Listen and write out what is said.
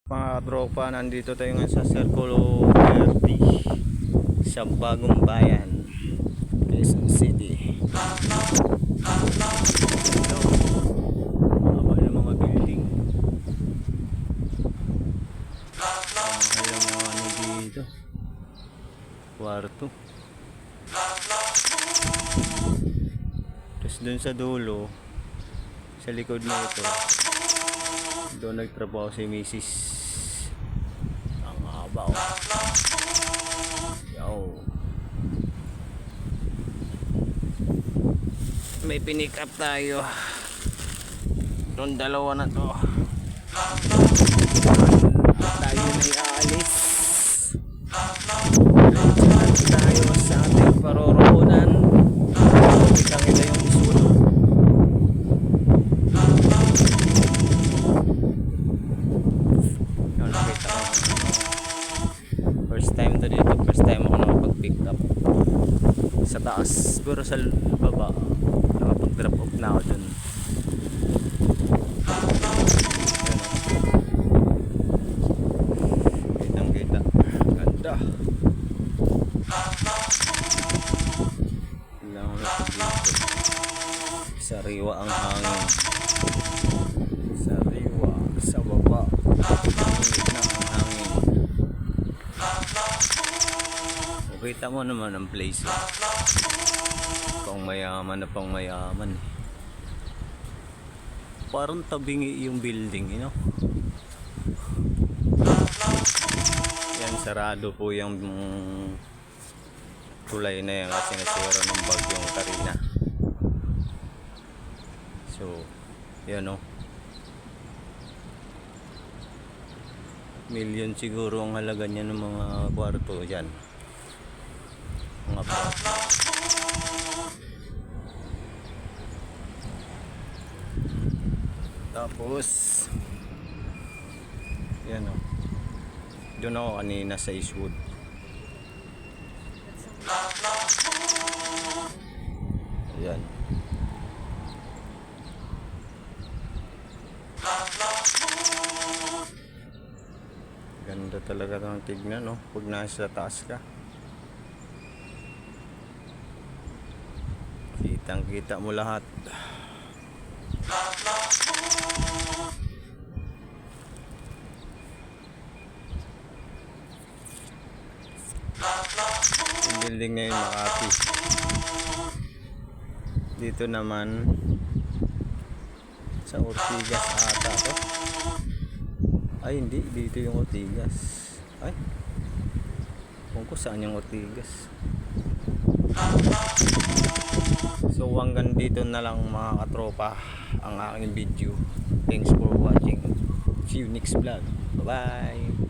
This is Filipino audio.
Mga tropa, nandito tayo ngayon sa Circulo Verde sa Bagong Bayan, Quezon City. Haba yung mga building. Mahal yung mga ano dito, kwarto. Tapos dun sa dulo, sa likod na ito, doon nagtrabaho si Mrs. Ang haba, oh. Yo. May pinick up tayo. Itong dalawa na to. Tayo na iaalis. Tayo sa ating paroroonan. Kitang ito yung isulo. First time to dito, first time ako nakapag-pick up sa taas, pero sa baba nakapag-drop off na ako dun. Kitang kita, ganda lang dito. Sariwa ang hangin, sariwa sa baba, init na ang hangin. Kita mo naman ang place, pang mayaman na pang mayaman. Parang tabingi yung building, you know? Yan, sarado po yung tulay na yan kasi nasira ng bagyong Karina. So yan, oh, million siguro ang halaga niya ng mga kwarto dyan, mga kwarto. Tapos yan, oh, doon ako kanina sa Eastwood. Ayan, ganda talaga ng tignan, no, pag nasa taas ka. Kitang kita mo lahat. Yung building na yun, Makati. Dito naman sa Ortigas ata to. Ay hindi, dito yung Ortigas. Ay, kung saan yung Ortigas. So hanggang dito na lang mga katropa ang aking video. Thanks for watching. See you next vlog. Bye bye.